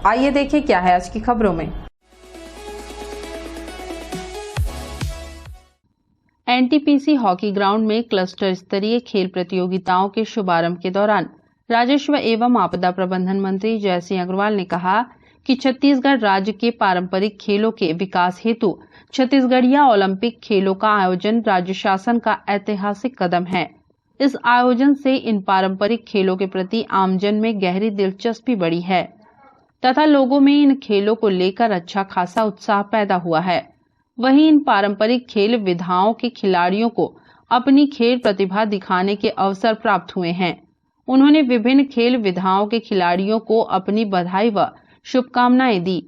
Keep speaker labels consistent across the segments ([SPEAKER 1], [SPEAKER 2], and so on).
[SPEAKER 1] आइए देखें क्या है आज की खबरों में। एनटीपीसी हॉकी ग्राउंड में क्लस्टर स्तरीय खेल प्रतियोगिताओं के शुभारंभ के दौरान राजस्व एवं आपदा प्रबंधन मंत्री जयसिंह अग्रवाल ने कहा कि छत्तीसगढ़ राज्य के पारंपरिक खेलों के विकास हेतु छत्तीसगढ़िया ओलंपिक खेलों का आयोजन राज्य शासन का ऐतिहासिक कदम है। इस आयोजन से इन पारंपरिक खेलों के प्रति आमजन में गहरी दिलचस्पी बढ़ी है तथा लोगों में इन खेलों को लेकर अच्छा खासा उत्साह पैदा हुआ है। वहीं इन पारंपरिक खेल विधाओं के खिलाड़ियों को अपनी खेल प्रतिभा दिखाने के अवसर प्राप्त हुए हैं। उन्होंने विभिन्न खेल विधाओं के खिलाड़ियों को अपनी बधाई व शुभकामनाएं दी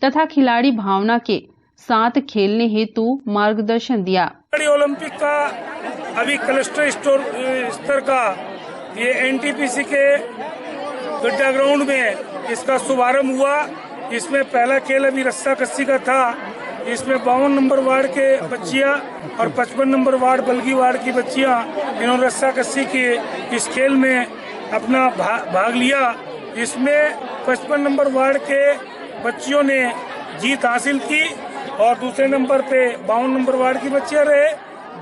[SPEAKER 1] तथा खिलाड़ी भावना के साथ खेलने हेतु मार्गदर्शन दिया।
[SPEAKER 2] ओलंपिक का अभी क्लस्टर स्तर का ये एनटीपीसी के गड्ढा ग्राउंड में इसका शुभारंभ हुआ। इसमें पहला खेल अभी रस्सा कस्सी का था। इसमें 52 नंबर वार्ड के बच्चियां और 55 नंबर वार्ड बल्गी वार्ड की बच्चियां इन्होंने रस्सा कस्सी के इस खेल में अपना भाग लिया। इसमें 55 नंबर वार्ड के बच्चियों ने जीत हासिल की और दूसरे नंबर पे 52 नंबर वार्ड की बच्चियां रहे।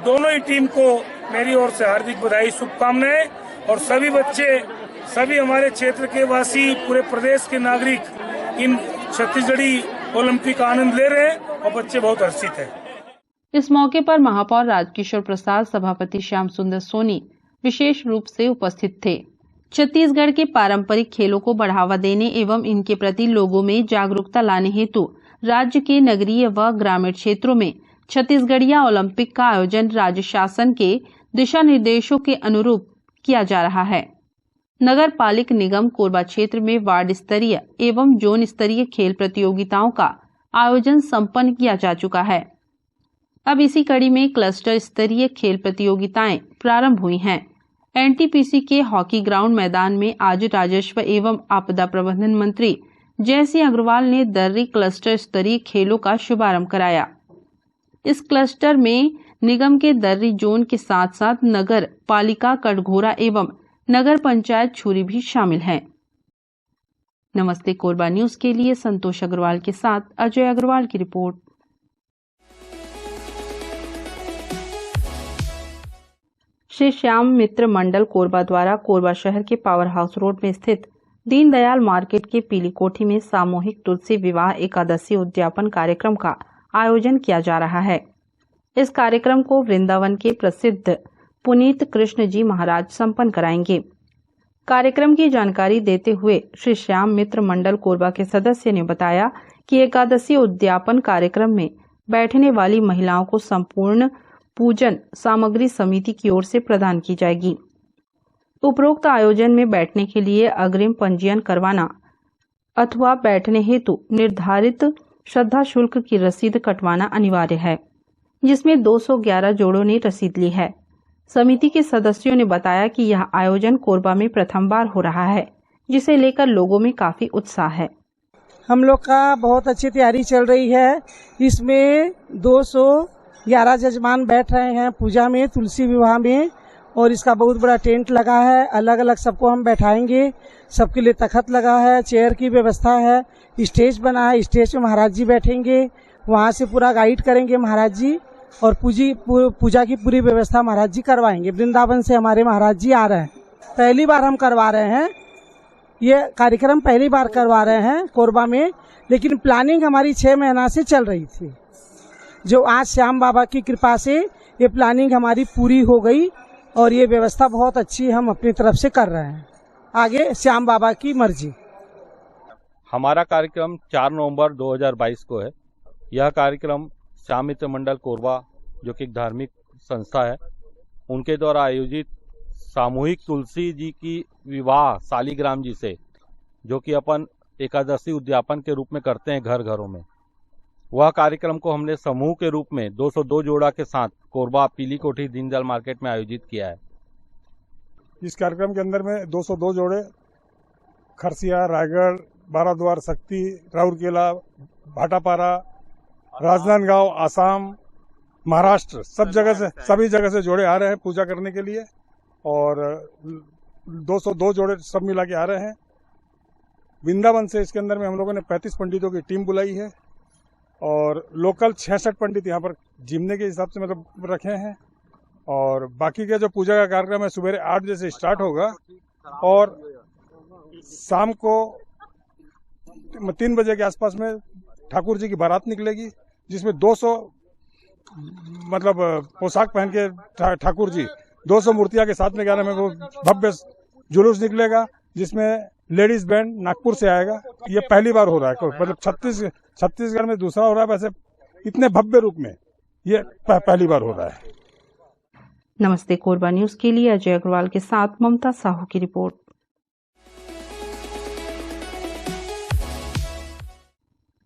[SPEAKER 2] दोनों ही टीम को मेरी ओर से हार्दिक बधाई, शुभकामनाएं। और सभी बच्चे, सभी हमारे क्षेत्र के वासी, पूरे प्रदेश के नागरिक इन छत्तीसगढ़ी ओलंपिक का आनंद ले रहे हैं और बच्चे बहुत हर्षित हैं।
[SPEAKER 1] इस मौके पर महापौर राजकिशोर प्रसाद, सभापति श्याम सुंदर सोनी विशेष रूप से उपस्थित थे। छत्तीसगढ़ के पारंपरिक खेलों को बढ़ावा देने एवं इनके प्रति लोगों में जागरूकता लाने हेतु राज्य के नगरीय व ग्रामीण क्षेत्रों में छत्तीसगढ़िया ओलंपिक का आयोजन राज्य शासन के दिशा निर्देशों के अनुरूप किया जा रहा है। नगर पालिक निगम कोरबा क्षेत्र में वार्ड स्तरीय एवं जोन स्तरीय खेल प्रतियोगिताओं का आयोजन संपन्न किया जा चुका है। अब इसी कड़ी में क्लस्टर स्तरीय खेल प्रतियोगिताएं प्रारंभ हुई हैं। एनटीपीसी के हॉकी ग्राउंड मैदान में आज राजस्व एवं आपदा प्रबंधन मंत्री जयसिंह अग्रवाल ने दर्री क्लस्टर स्तरीय खेलों का शुभारंभ कराया। इस क्लस्टर में निगम के दर्री जोन के साथ साथ नगर पालिका कटघोरा एवं नगर पंचायत छुरी भी शामिल हैं। नमस्ते कोरबा न्यूज के लिए संतोष अग्रवाल के साथ अजय अग्रवाल की रिपोर्ट। श्री श्याम मित्र मंडल कोरबा द्वारा कोरबा शहर के पावर हाउस रोड में स्थित दीनदयाल मार्केट के पीली कोठी में सामूहिक तुलसी विवाह एकादशी उद्यापन कार्यक्रम का आयोजन किया जा रहा है। इस कार्यक्रम को वृंदावन के प्रसिद्ध पुनीत कृष्ण जी महाराज संपन्न कराएंगे। कार्यक्रम की जानकारी देते हुए श्री श्याम मित्र मंडल कोरबा के सदस्य ने बताया कि एकादशी उद्यापन कार्यक्रम में बैठने वाली महिलाओं को संपूर्ण पूजन सामग्री समिति की ओर से प्रदान की जाएगी। उपरोक्त आयोजन में बैठने के लिए अग्रिम पंजीयन करवाना अथवा बैठने हेतु निर्धारित श्रद्धा शुल्क की रसीद कटवाना अनिवार्य है, जिसमें 211 जोड़ों ने रसीद ली है। समिति के सदस्यों ने बताया कि यह आयोजन कोरबा में प्रथम बार हो रहा है, जिसे लेकर लोगों में काफी उत्साह है।
[SPEAKER 3] हम लोग का बहुत अच्छी तैयारी चल रही है। इसमें 211 जजमान बैठ रहे हैं पूजा में, तुलसी विवाह में, और इसका बहुत बड़ा टेंट लगा है। अलग अलग सबको हम बैठाएंगे, सबके लिए तख्त लगा है, चेयर की व्यवस्था है, स्टेज बना है, स्टेज पे महाराज जी बैठेंगे, वहाँ से पूरा गाइड करेंगे महाराज जी, और पूजा की पूरी व्यवस्था महाराज जी करवाएंगे। वृंदावन से हमारे महाराज जी आ रहे हैं, पहली बार हम करवा रहे हैं ये कार्यक्रम, पहली बार करवा रहे हैं कोरबा में, लेकिन प्लानिंग हमारी 6 महीना से चल रही थी। जो आज श्याम बाबा की कृपा से ये प्लानिंग हमारी पूरी हो गई और ये व्यवस्था बहुत अच्छी हम अपनी तरफ से कर रहे हैं। आगे श्याम बाबा की मर्जी।
[SPEAKER 4] हमारा कार्यक्रम 4 नवंबर 2022 को है। यह कार्यक्रम श्याम मित्र मंडल कोरबा, जो कि एक धार्मिक संस्था है, उनके द्वारा आयोजित सामूहिक तुलसी जी की विवाह शालिग्राम जी से, जो कि अपन एकादशी उद्यापन के रूप में करते हैं घर घरों में, वह कार्यक्रम को हमने समूह के रूप में 202 जोड़ा के साथ कोरबा पीली कोठी दीनदयाल मार्केट में आयोजित किया है।
[SPEAKER 5] इस कार्यक्रम के अंदर में 202 जोड़े खरसिया, रायगढ़, बाराद्वार, शक्ति, राउरकेला, भाटापारा, राजनांदगांव, आसाम, महाराष्ट्र, सभी जगह से जोड़े आ रहे हैं पूजा करने के लिए, और 202 जोड़े सब मिला के आ रहे हैं। वृंदावन से इसके अंदर में हम लोगों ने 35 पंडितों की टीम बुलाई है और लोकल 66 पंडित यहाँ पर जिमने के हिसाब से मतलब रखे हैं। और बाकी का जो पूजा का कार्यक्रम है सुबह 8 बजे से स्टार्ट होगा और शाम को 3 बजे के आसपास में ठाकुर जी की बारात निकलेगी, जिसमें 200 मतलब पोशाक पहन के ठाकुर जी 200 मूर्तियां के साथ में क्या नाम है वो भव्य जुलूस निकलेगा, जिसमें लेडीज बैंड नागपुर से आएगा। ये पहली बार हो रहा है, मतलब छत्तीसगढ़ में दूसरा हो रहा है, वैसे इतने भव्य रूप में ये पहली बार हो रहा है।
[SPEAKER 1] नमस्ते कोरबा न्यूज के लिए अजय अग्रवाल के साथ ममता साहू की रिपोर्ट।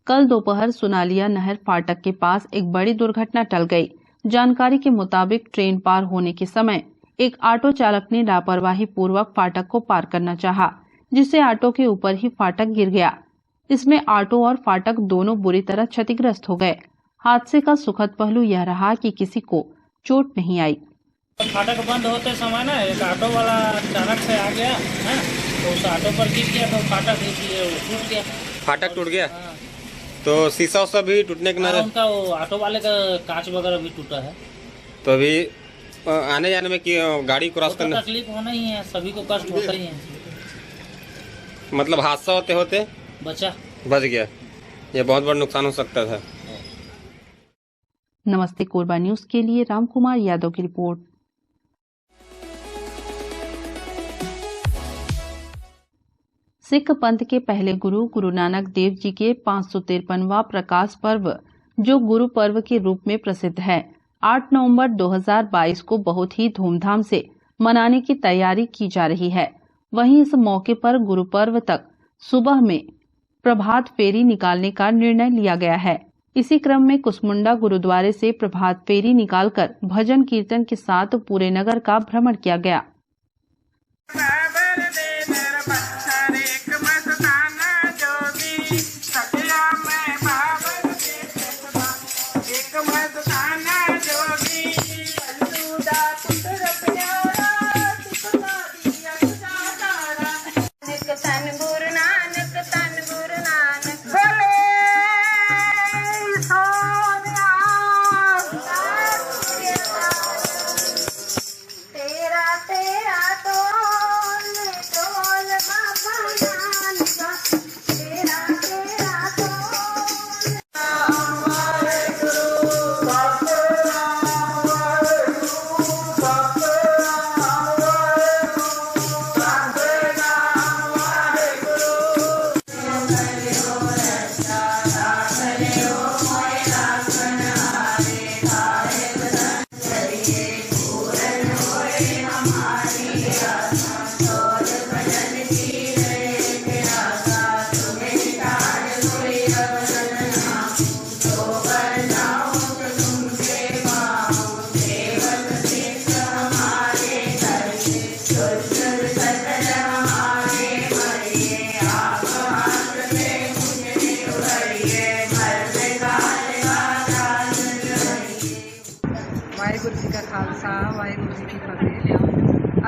[SPEAKER 1] कल दोपहर सुनालिया नहर फाटक के पास एक बड़ी दुर्घटना टल गई। जानकारी के मुताबिक ट्रेन पार होने के समय एक ऑटो चालक ने लापरवाही पूर्वक फाटक को पार करना चाहा, जिससे ऑटो के ऊपर ही फाटक गिर गया। इसमें ऑटो और फाटक दोनों बुरी तरह क्षतिग्रस्त हो गए। हादसे का सुखद पहलू यह रहा कि किसी को चोट नहीं आई।
[SPEAKER 6] फाटक बंद होते समय ना एक ऑटो वाला अचानक से आ गया है, तो उस ऑटो पर गिर गया, तो फाटक इसलिए टूट गया।
[SPEAKER 7] फाटक टूट गया? तो शीशा उसा भी टूटने के नजर?
[SPEAKER 6] उनका वो ऑटो वाले का कांच वगैरह भी टूटा है।
[SPEAKER 7] तो अभी आने जाने में गाड़ी क्रॉस करने
[SPEAKER 6] तकलीफ होना ही है, सभी को कष्ट होता ही है।
[SPEAKER 7] मतलब हादसा होते होते बच गया, ये बहुत बड़ा नुकसान हो सकता था।
[SPEAKER 1] नमस्ते कोरबा न्यूज के लिए रामकुमार यादव की रिपोर्ट। सिख पंथ के पहले गुरु गुरु नानक देव जी के 553वां प्रकाश पर्व, जो गुरु पर्व के रूप में प्रसिद्ध है, 8 नवंबर 2022 को बहुत ही धूमधाम से मनाने की तैयारी की जा रही है। वहीं इस मौके पर गुरु पर्व तक सुबह में प्रभात फेरी निकालने का निर्णय लिया गया है। इसी क्रम में कुसमुंडा गुरुद्वारे से प्रभात फेरी निकालकर भजन कीर्तन के साथ पूरे नगर का भ्रमण किया गया।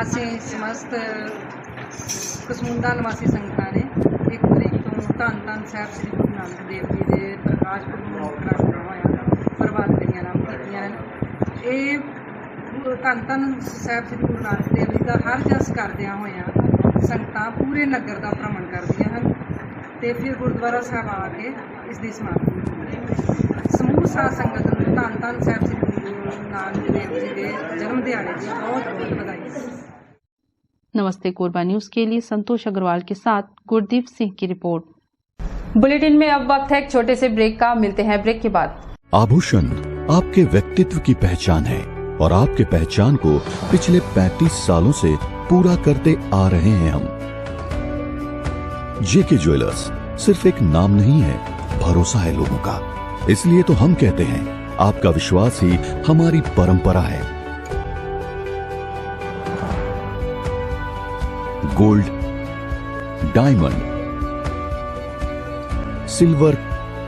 [SPEAKER 8] ਅਸੀਂ ਸਮਸਤ ਕਸਮੁੰਡਾ ਨਿਵਾਸੀ ਸੰਗਤਾਂ ਨੇ 1 ਤਰੀਕ ਤੋਂ ਧੰਨ ਧੰਨ ਸਾਹਿਬ ਸ੍ਰੀ ਗੁਰੂ ਨਾਨਕ ਦੇਵ ਜੀ ਦੇ ਪ੍ਰਕਾਸ਼ ਪੁਰਬ ਨੂੰ ਮੁੱਖ ਰੱਖਦਿਆਂ ਹੋਇਆ ਪ੍ਰਭਾਤ ਫੇਰੀਆਂ ਆਰੰਭ ਕੀਤੀਆਂ ਹਨ। ਇਹ ਧੰਨ ਧੰਨ ਸਾਹਿਬ ਸ੍ਰੀ ਗੁਰੂ ਨਾਨਕ ਦੇਵ ਜੀ ਦਾ ਹਰ ਜਸ ਕਰਦਿਆਂ ਹੋਇਆਂ ਸੰਗਤਾਂ ਪੂਰੇ ਨਗਰ ਦਾ ਭ੍ਰਮਣ ਕਰਦੀਆਂ ਹਨ ਤੇ ਫਿਰ ਗੁਰਦੁਆਰਾ ਸਾਹਿਬ ਆ ਕੇ ਇਸ ਦੀ ਸਮਾਪਤੀ ਹੁੰਦੀ ਹੈ। ਸਮੂਹ ਸਾਧ ਸੰਗਤ ਨੂੰ ਧੰਨ ਧੰਨ ਸਾਹਿਬ ਸ੍ਰੀ गुरु नानक देव जी के जन्म दिहाड़े की बहुत बहुत बधाई।
[SPEAKER 1] नमस्ते कोरबा न्यूज के लिए संतोष अग्रवाल के साथ गुरदीप सिंह की रिपोर्ट। बुलेटिन में अब वक्त है एक छोटे से ब्रेक का, मिलते हैं ब्रेक के बाद।
[SPEAKER 9] आभूषण आपके व्यक्तित्व की पहचान है और आपके पहचान को पिछले 35 सालों से पूरा करते आ रहे हैं हम। जेके ज्वेलर्स सिर्फ एक नाम नहीं है, भरोसा है लोगों का। इसलिए तो हम कहते हैं आपका विश्वास ही हमारी परंपरा है। गोल्ड, डायमंड, सिल्वर,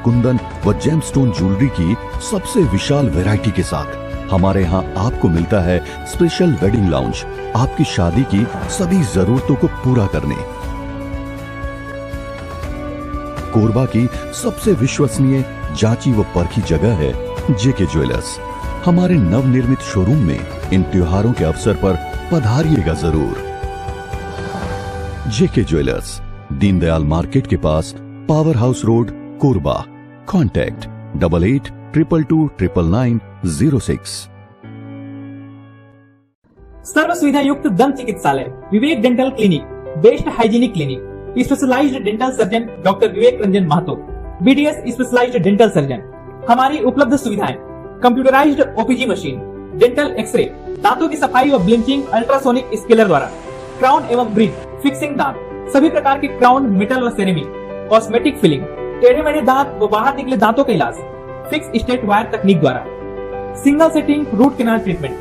[SPEAKER 9] कुंदन व जेमस्टोन ज्वेलरी की सबसे विशाल वैरायटी के साथ हमारे यहाँ आपको मिलता है स्पेशल वेडिंग लाउंज, आपकी शादी की सभी जरूरतों को पूरा करने। कोरबा की सबसे विश्वसनीय, जांची व परखी जगह है जेके ज्वेलर्स। हमारे नवनिर्मित शोरूम में इन त्योहारों के अवसर पर पधारिएगा जरूर। जेके ज्वेलर्स, दीनदयाल मार्केट के पास, power house road, Korba. Contact 8822299906।
[SPEAKER 10] सर्व सुविधा युक्त दंत चिकित्सालय Vivek dental clinic, best hygienic clinic, specialised dental surgeon doctor Vivek Ranjan Mahato, BDS specialised dental surgeon. हमारी उपलब्ध सुविधाएं: computerised OPG machine, dental x-ray, दांतों की सफाई व ब्लीचिंग अल्ट्रासोनिक स्केलर द्वारा, क्राउन एवं ब्रिज, फिक्सिंग दांत, सभी प्रकार के क्राउन, मेटल व सेरेमिक, कॉस्मेटिक फिलिंग, टेढ़े मेढ़े दांत व बाहर निकले दांतों का इलाज फिक्स स्टेट वायर तकनीक द्वारा, single setting root canal treatment,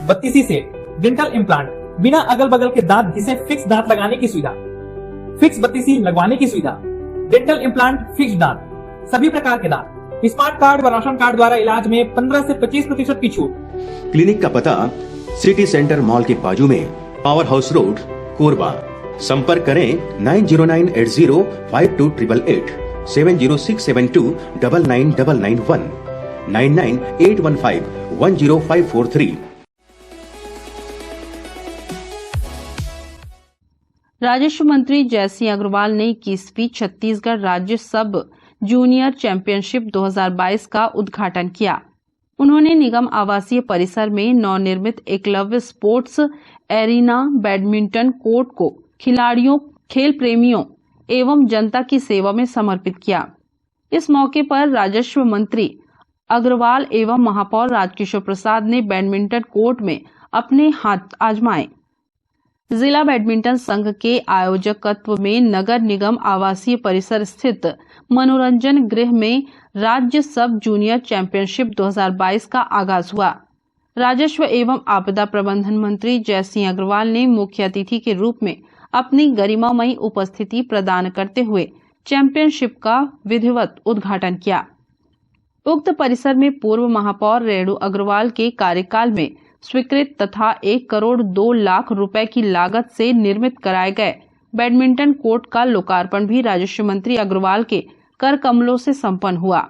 [SPEAKER 10] 32 set, dental implant, बिना अगल बगल के दांत घिसे फिक्स दांत लगाने की सुविधा, फिक्स 32 लगवाने की सुविधा, डेंटल इम्प्लांट, फिक्स दांत, सभी प्रकार के दांत, स्मार्ट कार्ड व राशन कार्ड द्वारा इलाज में 15 से 25% की छूट।
[SPEAKER 11] क्लिनिक का पता सिटी सेंटर मॉल के बाजू में, पावर हाउस रोड, कोरबा। संपर्क करें 9098052888, 7067299991, 9981510543।
[SPEAKER 1] राजस्व मंत्री जयसिंह अग्रवाल ने 21वीं छत्तीसगढ़ राज्य सब जूनियर चैंपियनशिप 2022 का उद्घाटन किया। उन्होंने निगम आवासीय परिसर में नवनिर्मित Eklavya sports arena badminton court को खिलाड़ियों, खेल प्रेमियों एवं जनता की सेवा में समर्पित किया। इस मौके पर राजस्व मंत्री अग्रवाल एवं महापौर राजकिशोर प्रसाद ने बैडमिंटन कोर्ट में अपने हाथ आजमाए। जिला बैडमिंटन संघ के आयोजकत्व में नगर निगम आवासीय परिसर स्थित मनोरंजन गृह में राज्य सब जूनियर चैंपियनशिप 2022 का आगाज हुआ। राजस्व एवं आपदा प्रबंधन मंत्री जयसिंह अग्रवाल ने मुख्य अतिथि के रूप में अपनी गरिमामयी उपस्थिति प्रदान करते हुए चैंपियनशिप का विधिवत उद्घाटन किया। उक्त परिसर में पूर्व महापौर रेणु अग्रवाल के कार्यकाल में स्वीकृत तथा 1 करोड़ 2 लाख रुपए की लागत से निर्मित कराए गए बैडमिंटन कोर्ट का लोकार्पण भी राजस्व मंत्री अग्रवाल के कर कमलों से संपन्न हुआ।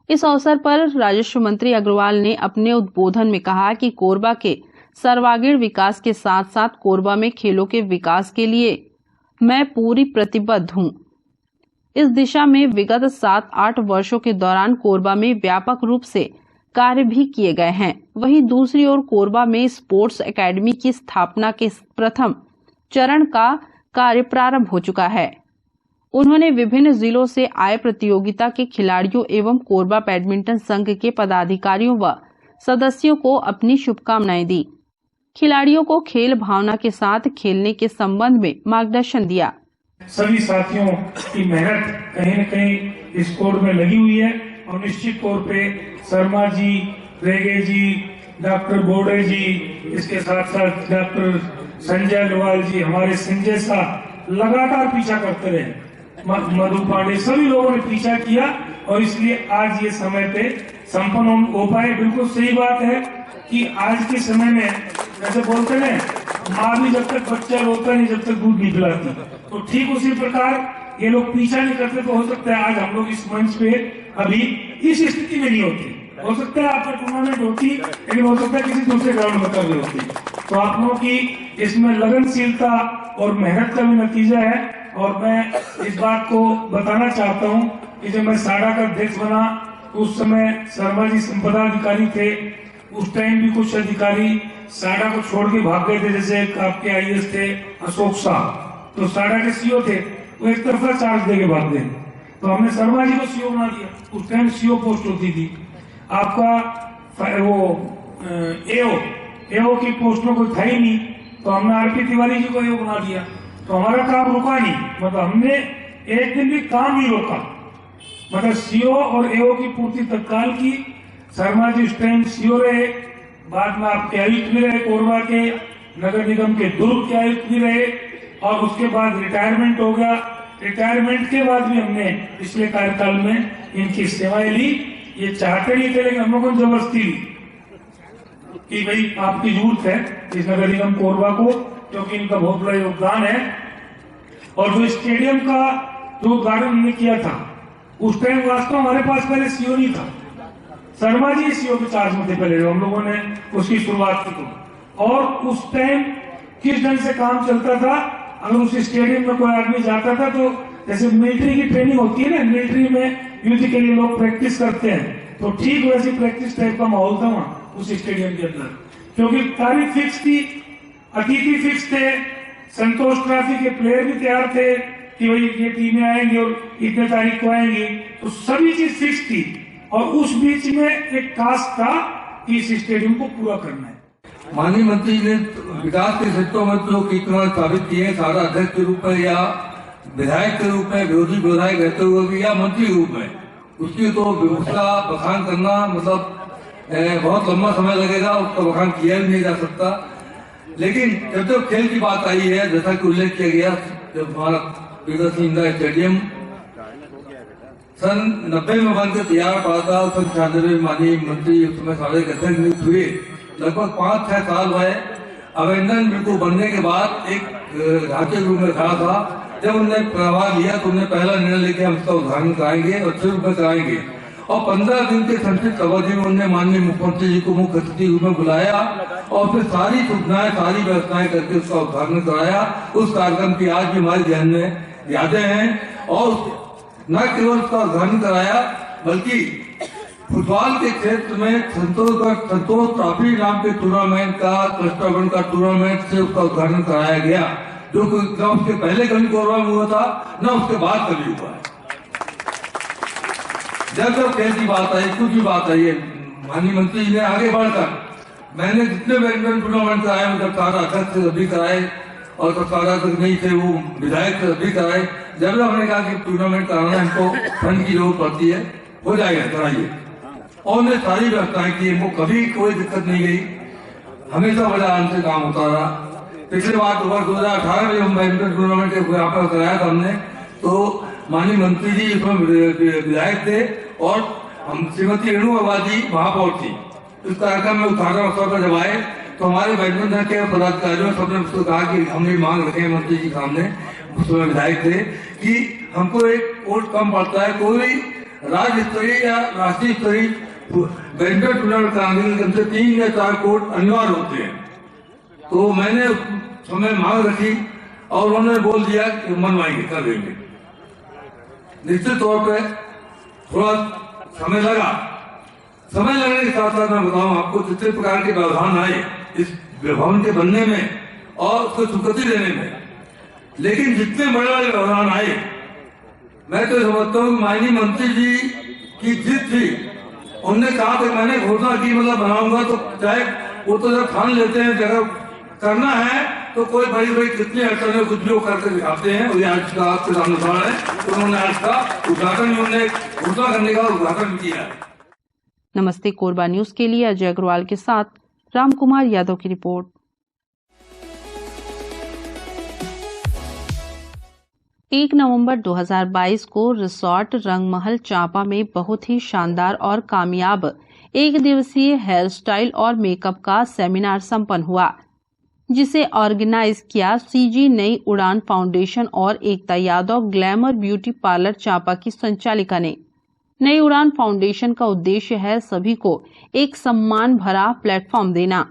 [SPEAKER 1] इस अवसर पर राजस्व मंत्री अग्रवाल ने अपने उद्बोधन में कहा कि कोरबा के सर्वांगीण विकास के साथ साथ कोरबा में खेलों के विकास के लिए मैं पूरी प्रतिबद्ध हूं। इस दिशा में विगत 7-8 वर्षों के दौरान कोरबा में व्यापक रूप से कार्य भी किए गए हैं। वहीं दूसरी ओर कोरबा में स्पोर्ट्स एकेडमी की स्थापना के प्रथम चरण का कार्य प्रारंभ हो चुका है। उन्होंने विभिन्न जिलों से आए प्रतियोगिता के खिलाड़ियों एवं कोरबा बैडमिंटन संघ के पदाधिकारियों व सदस्यों को अपनी शुभकामनाएं दी। खिलाड़ियों को खेल भावना के साथ खेलने के संबंध में मार्गदर्शन दिया।
[SPEAKER 2] सभी साथियों की मेहनत कहीं न कहीं इस कोर्ट में लगी हुई है और निश्चित तौर पे शर्मा जी, रेगे जी, डॉक्टर बोर्डे जी, इसके साथ साथ डॉक्टर संजय अग्रवाल जी, हमारे संजय साहब लगातार पीछा करते रहे, मधु पांडे, सभी लोगों ने पीछा किया और इसलिए आज ये समय पे संपन्न हो पाए। बिल्कुल सही बात है कि आज के समय में जैसे बोलते हैं माँ भी जब तक बच्चा रोता नहीं जब तक दूध नहीं पिलाती, तो ठीक उसी प्रकार ये लोग पीछा नहीं करते। तो हो सकता है आज हम लोग इस मंच पे अभी इस स्थिति में नहीं होते, हो सकता है आपका टूर्नामेंट होती, लेकिन हो सकता है किसी दूसरे ग्राउंड में कर रही होती। तो आप लोगों की इसमें लगनशीलता और मेहनत का भी नतीजा है। और मैं इस बात को बताना चाहता हूँ कि जब मैं साडा का अध्यक्ष बना तो उस समय शर्मा जी संपदा अधिकारी थे। उस टाइम भी कुछ अधिकारी साडा को छोड़ के भाग गए थे, जैसे आपके आईएएस थे अशोक साहब, तो साडा के सीओ थे, वो एक तरफा चार्ज देके भाग गए। तो हमने शर्मा जी को सीओ बना दिया। उस टाइम सीओ पोस्ट होती थी, आपका वो एओ की पोस्ट में कोई था ही नहीं, तो हमने आरपी तिवारी जी को एओ बना दिया। तो हमारा काम रुका नहीं, मतलब हमने एक दिन भी काम नहीं रोका, मतलब सीओ और एओ की पूर्ति तत्काल की। शर्मा जी उस टाइम सीओ रहे, बाद में आपके आयुक्त भी रहे, कोरबा के नगर निगम के दुर्ग के आयुक्त भी रहे और उसके बाद रिटायरमेंट हो गया। रिटायरमेंट के बाद भी हमने पिछले कार्यकाल में इनकी सेवाएं ली। ये चाहते नहीं थे, लेकिन हम लोगों ने जबरदस्ती ली कि भाई आपकी जरूरत है इस नगर निगम कोरबा को, क्योंकि इनका बहुत बड़ा योगदान है। और जो स्टेडियम का जो उद्घाटन हमने किया था, उस टाइम वास्तव हमारे पास पहले सीओ नहीं था, शर्मा जी सीओ के चार्ज में थे पहले, जो हम लोगों ने उसकी शुरुआत की तो। और उस टाइम किस ढंग से काम चलता था, अगर उस स्टेडियम में कोई आदमी जाता था तो जैसे मिलिट्री की ट्रेनिंग होती है ना, मिलिट्री में युद्ध के लिए लोग प्रैक्टिस करते हैं, तो ठीक वैसी प्रैक्टिस टाइप का माहौल था वहां उस स्टेडियम के अंदर, क्योंकि तारीख फिक्स थी, अतिथि फिक्स थे, संतोष ट्रॉफी के प्लेयर भी तैयार थे कि भाई ये टीमें आएंगी और इतने तारीख को आएंगी, तो सभी चीज फिक्स थी। और उस बीच में एक टास्क था कि इस स्टेडियम को पूरा करना है।
[SPEAKER 12] माननीय मंत्री ने विकास के क्षेत्रों में जो कितना साबित किए, सारा अध्यक्ष के रूप में या विधायक के रूप में, विरोधी विधायक रहते हुए भी या मंत्री के रूप में, उसकी तो उसका बखान करना मतलब बहुत लंबा समय लगेगा, उसका बखान किया भी नहीं जा सकता। लेकिन जब खेल की बात आई है, जैसा कि उल्लेख किया गया, जब हमारा इंदिरा स्टेडियम सन 90 में बनकर तैयार पड़ा था, सन 96 में माननीय मंत्री उस समय सारे अध्यक्ष नियुक्त हुए, लगभग 5-6 साल हुए। अवेंडन बिल्कुल बनने के बाद एक ढांचे के रूप में खड़ा था। जब उन्होंने प्रभाव लिया तो उन्होंने पहला निर्णय लेके हम इसका उद्घाटन कराएंगे और अच्छे रूप में कराएंगे। और 15 दिन के संक्षिप्त अवधि में उन्होंने माननीय मुख्यमंत्री जी को मुख्य अतिथि रूप में बुलाया और फिर सारी सुविधाएं, सारी व्यवस्थाएं करके उसका उद्घाटन कराया। उस कार्यक्रम की आज भी हमारे ध्यान में यादें हैं। और न केवल उसका उद्घाटन कराया, बल्कि फुटबॉल के क्षेत्र में संतोष ट्रॉफी नाम के टूर्नामेंट का, क्लस्टर वन का टूर्नामेंट से उसका उद्घाटन कराया गया, जो न उसके पहले कभी कोरबा में हुआ था, न उसके बाद कभी हुआ है। जब खेल की बात आई, कुछ भी बात आई है, माननीय मंत्री जी ने आगे बढ़कर, मैंने जितने बैडमिंटन टूर्नामेंट कराए, मतलब सारा अध्यक्ष से सभी कराए और सारा तक नहीं थे वो विधायक से सभी कराए। जब हमने कहा कि टूर्नामेंट कराना हमको फंड की जरूरत पड़ती है, हो जाएगा, कराइए। और उन्हें सारी व्यवस्थाएं की, हमको कभी कोई दिक्कत नहीं गई, हमेशा बड़ा आराम से काम होता रहा। पिछले बार 2018 में हम बैडमिंटन टूर्नामेंट यहाँ पर कराया था हमने, तो माननीय मंत्री जी उसमें विधायक थे और हम श्रीमती रेणु आबादी महापौर थी। इस कार्यक्रम में उद्घाटन अवसर पर जब आए तो हमारे बैडमिंटन के पदाधिकारियों सबने उसको कहा कि हमने मांग रखे हैं मंत्री जी सामने, उसमें विधायक थे, कि हमको एक कोर्ट कम पड़ता है, कोई राज्य स्तरीय या राष्ट्रीय स्तरीय बैडमिंटन टूर्नामेंट कराने के लिए कम से 3 या 4 कोर्ट अनिवार्य होते हैं। तो मैंने समय मांग रखी और उन्होंने बोल दिया कि मनवाएंगे, कर देंगे। निश्चित तौर पे थोड़ा समय लगा। समय लगने के साथ साथ मैं बताऊं आपको, जितने प्रकार के व्यवधान आए इस भवन के बनने में और उसको स्वीकृति देने में, लेकिन जितने बड़े बड़े व्यवधान आए, मैं तो समझता हूँ माननीय मंत्री जी की जीत थी। उन्होंने कहा कि मैंने घोषणा की, मतलब बनाऊंगा, तो चाहे वो तो जब ठान लेते हैं जगह करना है तो कोई बड़ी बड़ी कितनी अड़चने कुछ भी करके दिखाते हैं। और आज का आपके अनुसार है, तो उन्होंने आज का उद्घाटन, उन्होंने घोषणा करने का उद्घाटन किया है।
[SPEAKER 1] नमस्ते कोरबा न्यूज के लिए अजय अग्रवाल के साथ राम कुमार यादव की रिपोर्ट। 1 नवंबर 2022 को रिसोर्ट रंगमहल चांपा में बहुत ही शानदार और कामयाब 1 दिवसीय हेयर स्टाइल और मेकअप का सेमिनार संपन्न हुआ, जिसे ऑर्गेनाइज किया सीजी नई उड़ान फाउंडेशन और Ekta Yadav glamour beauty parlour Champa की संचालिका ने। नई उड़ान फाउंडेशन का उद्देश्य है सभी को एक सम्मान भरा प्लेटफॉर्म देना।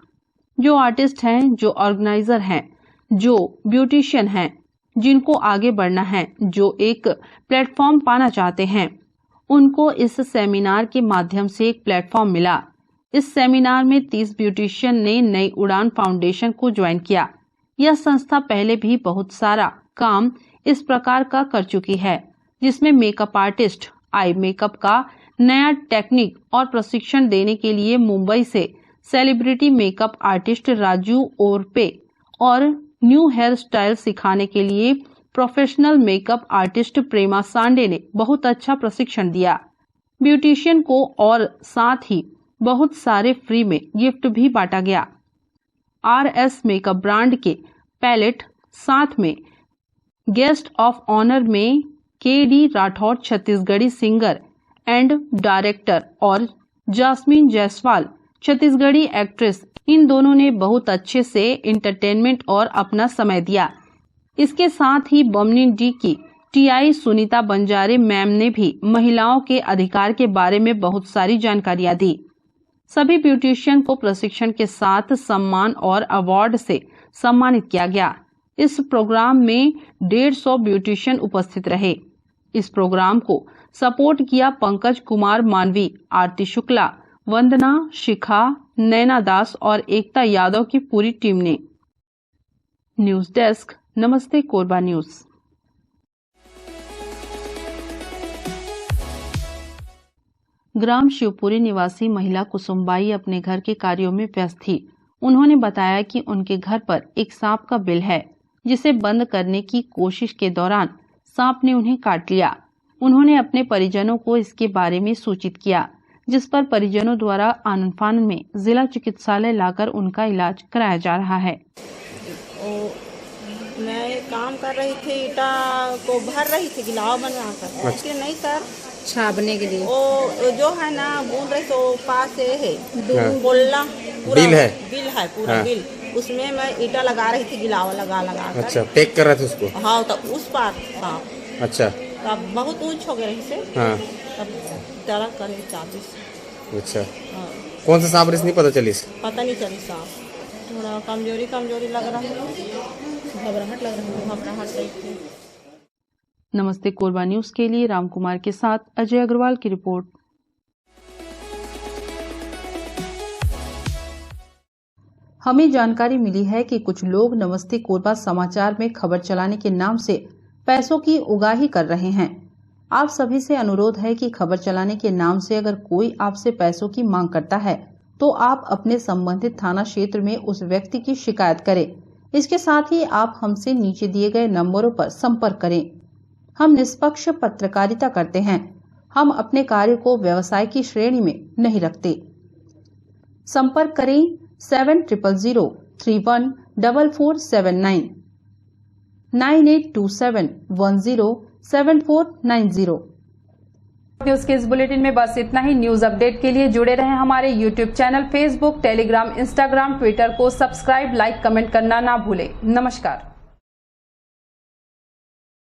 [SPEAKER 1] जो आर्टिस्ट हैं, जो ऑर्गेनाइजर हैं, जो ब्यूटिशियन हैं, जिनको आगे बढ़ना है, जो एक प्लेटफॉर्म पाना चाहते हैं, उनको इस सेमिनार के माध्यम से एक प्लेटफॉर्म मिला। इस सेमिनार में 30 ब्यूटिशियन ने नई उड़ान फाउंडेशन को ज्वाइन किया। यह संस्था पहले भी बहुत सारा काम इस प्रकार का कर चुकी है, जिसमें मेकअप आर्टिस्ट, आई मेकअप का नया टेक्निक और प्रशिक्षण देने के लिए मुंबई से सेलिब्रिटी मेकअप आर्टिस्ट राजू ओरपे और न्यू हेयर स्टाइल सिखाने के लिए प्रोफेशनल मेकअप आर्टिस्ट प्रेमा सांडे ने बहुत अच्छा प्रशिक्षण दिया। ब्यूटिशियन को और साथ ही बहुत सारे फ्री में गिफ्ट भी बांटा गया। RS मेकअप ब्रांड के पैलेट, साथ में गेस्ट ऑफ ऑनर में KD Rathore Chhattisgarhi singer and director और जास्मीन जायसवाल छत्तीसगढ़ी एक्ट्रेस, इन दोनों ने बहुत अच्छे से एंटरटेनमेंट और अपना समय दिया। इसके साथ ही बमनी डी की टीआई सुनीता बंजारे मैम ने भी महिलाओं के अधिकार के बारे में बहुत सारी जानकारियां दी। सभी ब्यूटिशियन को प्रशिक्षण के साथ सम्मान और अवार्ड से सम्मानित किया गया। इस प्रोग्राम में 150 ब्यूटिशियन उपस्थित रहे। इस प्रोग्राम को सपोर्ट किया पंकज कुमार मानवी, आरती शुक्ला, वंदना, शिखा, नैना दास और एकता यादव की पूरी टीम ने। न्यूज डेस्क, नमस्ते कोरबा न्यूज। ग्राम शिवपुरी निवासी महिला कुसुमबाई अपने घर के कार्यों में व्यस्त थी। उन्होंने बताया कि उनके घर पर एक सांप का बिल है, जिसे बंद करने की कोशिश के दौरान सांप ने उन्हें काट लिया। उन्होंने अपने परिजनों को इसके बारे में सूचित किया, जिस पर परिजनों द्वारा आनन फानन में जिला चिकित्सालय लाकर उनका इलाज कराया जा रहा है।
[SPEAKER 13] मैं काम कर रही थी, ईटा को भर रही थी गिलाव बनवाकर। इसलिए नहीं सर, छापने के लिए वो जो है ना बोल रही तो पास से है बोलना
[SPEAKER 7] बिल है
[SPEAKER 13] पूरा बिल, उसमें मैं ईटा लगा रही थी गिलाव लगा कर।
[SPEAKER 7] अच्छा, पैक कर रहे थे उसको?
[SPEAKER 13] हाँ, तो उस पार था।
[SPEAKER 7] अच्छा,
[SPEAKER 13] तब बहुत ऊंच हो गए से। हाँ, तब डरा करे चाबी।
[SPEAKER 7] अच्छा, कौन सा सांप नहीं पता चली?
[SPEAKER 13] पता नहीं चली सांप, थोड़ा कमजोरी लग रहा है, घबराहट लग रही थी।
[SPEAKER 1] नमस्ते कोरबा न्यूज के लिए रामकुमार के साथ अजय अग्रवाल की रिपोर्ट। हमें जानकारी मिली है कि कुछ लोग नमस्ते कोरबा समाचार में खबर चलाने के नाम से पैसों की उगाही कर रहे हैं। आप सभी से अनुरोध है कि खबर चलाने के नाम से अगर कोई आपसे पैसों की मांग करता है तो आप अपने संबंधित थाना क्षेत्र में उस व्यक्ति की शिकायत करें। इसके साथ ही आप हमसे नीचे दिए गए नंबरों पर संपर्क करें। हम निष्पक्ष पत्रकारिता करते हैं। हम अपने कार्य को व्यवसाय की श्रेणी में नहीं रखते। संपर्क करें 7000314479 9827107490।
[SPEAKER 14] न्यूज के इस बुलेटिन में बस इतना ही। न्यूज अपडेट के लिए जुड़े रहें हमारे YouTube channel, Facebook, Telegram, Instagram, Twitter को सब्सक्राइब, लाइक, कमेंट करना ना भूलें। नमस्कार।